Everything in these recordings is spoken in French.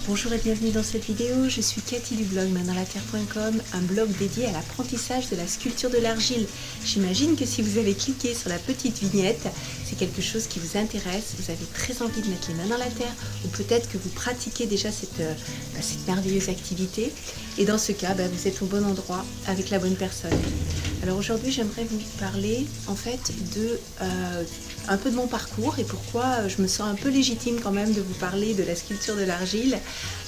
Bonjour et bienvenue dans cette vidéo, je suis Cathy du blog maindanslaterre.com, un blog dédié à l'apprentissage de la sculpture de l'argile. J'imagine que si vous avez cliqué sur la petite vignette, c'est quelque chose qui vous intéresse, vous avez très envie de mettre les mains dans la terre, ou peut-être que vous pratiquez déjà cette merveilleuse activité. Et dans ce cas, vous êtes au bon endroit avec la bonne personne. Alors aujourd'hui, j'aimerais vous parler en fait de un peu de mon parcours et pourquoi je me sens un peu légitime quand même de vous parler de la sculpture de l'argile.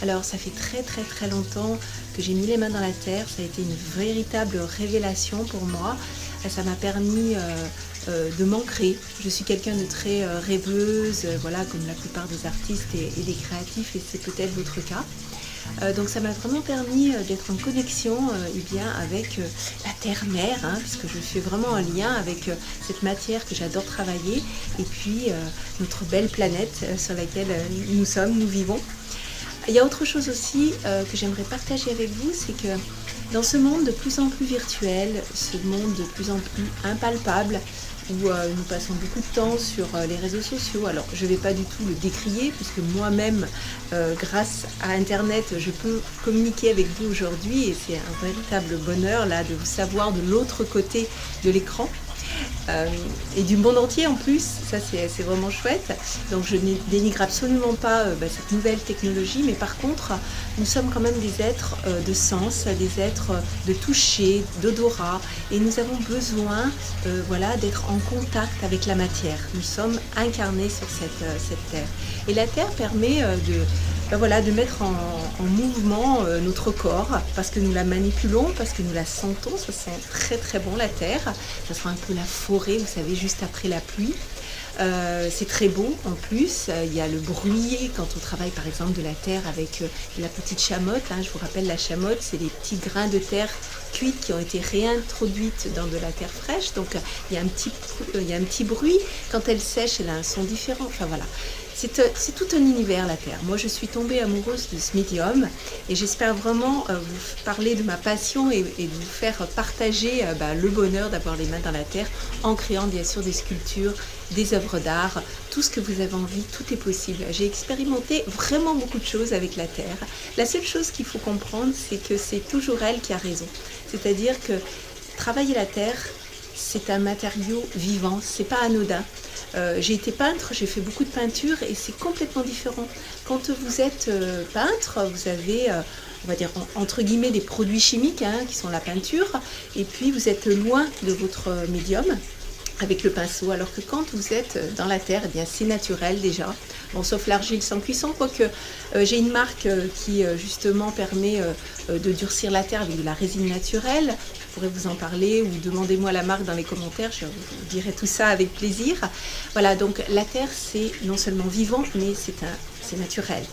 Alors ça fait très longtemps que j'ai mis les mains dans la terre, ça a été une véritable révélation pour moi. Ça m'a permis de m'ancrer. Je suis quelqu'un de très rêveuse, voilà, comme la plupart des artistes et des créatifs, et c'est peut-être votre cas. Donc ça m'a vraiment permis d'être en connexion avec la terre-mère, puisque je fais vraiment un lien avec cette matière que j'adore travailler, et puis notre belle planète sur laquelle nous vivons. Il y a autre chose aussi que j'aimerais partager avec vous, c'est que dans ce monde de plus en plus virtuel, ce monde de plus en plus impalpable, où nous passons beaucoup de temps sur les réseaux sociaux. Alors je ne vais pas du tout le décrier, puisque moi-même, grâce à Internet, je peux communiquer avec vous aujourd'hui, et c'est un véritable bonheur là de vous savoir de l'autre côté de l'écran. Et du monde entier en plus, ça c'est vraiment chouette. Donc je ne dénigre absolument pas cette nouvelle technologie, mais par contre nous sommes quand même des êtres de sens, des êtres de toucher, d'odorat, et nous avons besoin d'être en contact avec la matière. Nous sommes incarnés sur cette terre, et la terre permet de mettre en mouvement notre corps, parce que nous la manipulons, parce que nous la sentons. Ça sent très bon la terre, ça sent un peu la forêt, vous savez, juste après la pluie. C'est très beau en plus, il y a le bruit quand on travaille par exemple de la terre avec la petite chamotte, je vous rappelle, la chamotte, c'est les petits grains de terre cuites qui ont été réintroduites dans de la terre fraîche, donc il y a un petit bruit, quand elle sèche elle a un son différent, enfin voilà. C'est tout un univers la terre. Moi je suis tombée amoureuse de ce médium, et j'espère vraiment vous parler de ma passion et de vous faire partager le bonheur d'avoir les mains dans la terre, en créant bien sûr des sculptures, des œuvres d'art, tout ce que vous avez envie, tout est possible. J'ai expérimenté vraiment beaucoup de choses avec la terre. La seule chose qu'il faut comprendre, c'est que c'est toujours elle qui a raison. C'est-à-dire que travailler la terre, c'est un matériau vivant, c'est pas anodin. J'ai été peintre, j'ai fait beaucoup de peinture, et c'est complètement différent. Quand vous êtes peintre, vous avez, on va dire, entre guillemets, des produits chimiques qui sont la peinture, et puis vous êtes loin de votre médium avec le pinceau, alors que quand vous êtes dans la terre, eh bien c'est naturel déjà. Bon, sauf l'argile sans cuisson, quoique j'ai une marque qui justement permet de durcir la terre avec de la résine naturelle. Je pourrais vous en parler, ou demandez-moi la marque dans les commentaires, je vous dirai tout ça avec plaisir. Voilà, donc la terre c'est non seulement vivant, mais c'est naturel.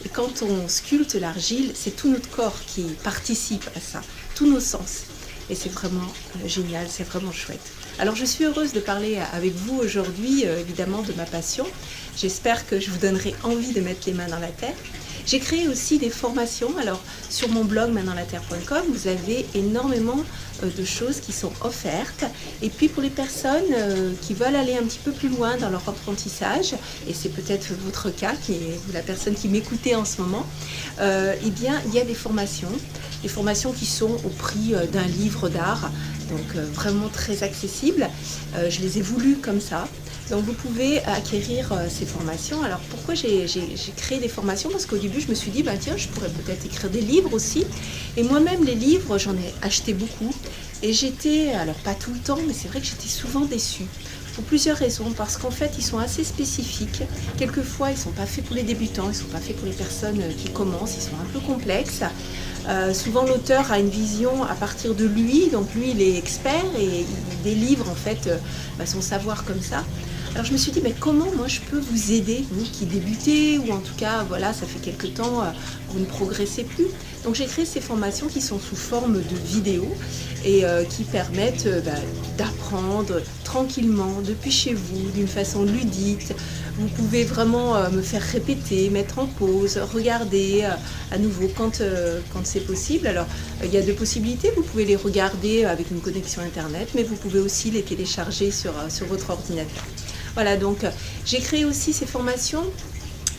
Et quand on sculpte l'argile, c'est tout notre corps qui participe à ça, tous nos sens. Et c'est vraiment génial, c'est vraiment chouette. Alors je suis heureuse de parler avec vous aujourd'hui, évidemment, de ma passion. J'espère que je vous donnerai envie de mettre les mains dans la terre. J'ai créé aussi des formations. Alors sur mon blog maindanslaterre.com, vous avez énormément de choses qui sont offertes. Et puis pour les personnes qui veulent aller un petit peu plus loin dans leur apprentissage, et c'est peut-être votre cas, la personne qui m'écoutez en ce moment, eh bien il y a des formations qui sont au prix d'un livre d'art, donc vraiment très accessible. Je les ai voulues comme ça. Donc vous pouvez acquérir ces formations. Alors pourquoi j'ai créé des formations? Parce qu'au début je me suis dit, tiens, je pourrais peut-être écrire des livres aussi. Et moi-même les livres, j'en ai acheté beaucoup. Et j'étais, alors pas tout le temps, mais c'est vrai que j'étais souvent déçue. Pour plusieurs raisons, parce qu'en fait ils sont assez spécifiques. Quelquefois ils ne sont pas faits pour les débutants, ils ne sont pas faits pour les personnes qui commencent, ils sont un peu complexes. Souvent l'auteur a une vision à partir de lui, donc lui il est expert et il délivre en fait son savoir comme ça. Alors je me suis dit, mais comment moi je peux vous aider, vous qui débutez, ou en tout cas voilà, ça fait quelque temps, vous ne progressez plus. Donc j'ai créé ces formations qui sont sous forme de vidéos et qui permettent d'apprendre tranquillement depuis chez vous, d'une façon ludique. Vous pouvez vraiment me faire répéter, mettre en pause, regarder à nouveau quand c'est possible. Alors il y a deux possibilités, vous pouvez les regarder avec une connexion internet, mais vous pouvez aussi les télécharger sur votre ordinateur. Voilà, donc j'ai créé aussi ces formations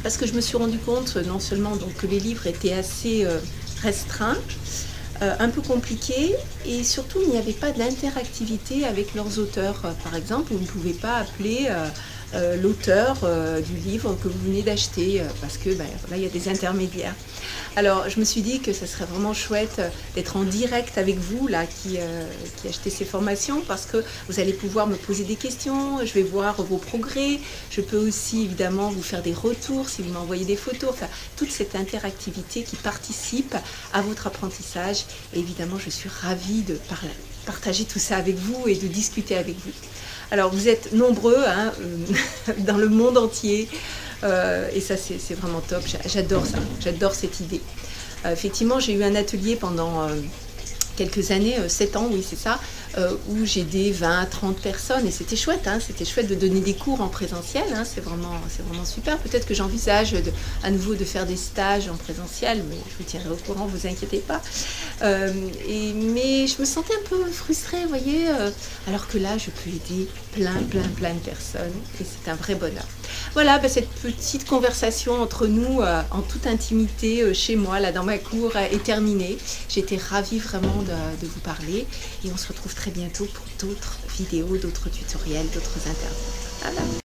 parce que je me suis rendu compte non seulement donc, que les livres étaient assez restreints, un peu compliqués, et surtout il n'y avait pas d'interactivité avec leurs auteurs. Par exemple, vous ne pouvez pas appeler l'auteur du livre que vous venez d'acheter, parce que là il y a des intermédiaires. Alors je me suis dit que ça serait vraiment chouette d'être en direct avec vous là qui achetez ces formations, parce que vous allez pouvoir me poser des questions, je vais voir vos progrès, je peux aussi évidemment vous faire des retours si vous m'envoyez des photos, enfin toute cette interactivité qui participe à votre apprentissage, et évidemment je suis ravie de partager tout ça avec vous et de discuter avec vous. Alors vous êtes nombreux hein, dans le monde entier, et ça c'est vraiment top, j'adore ça, j'adore cette idée. Effectivement j'ai eu un atelier pendant quelques années, 7 ans, oui c'est ça, où j'ai aidé 20 à 30 personnes, et c'était chouette, hein, c'était chouette de donner des cours en présentiel, hein, c'est vraiment super. Peut-être que j'envisage à nouveau de faire des stages en présentiel, mais je vous tiendrai au courant, vous inquiétez pas. Mais je me sentais un peu frustrée, vous voyez, alors que là je peux aider plein de personnes, et c'est un vrai bonheur. Voilà, cette petite conversation entre nous en toute intimité chez moi, là dans ma cour, est terminée. J'étais ravie vraiment de vous parler, et on se retrouve très bientôt pour d'autres vidéos, d'autres tutoriels, d'autres interviews. Voilà.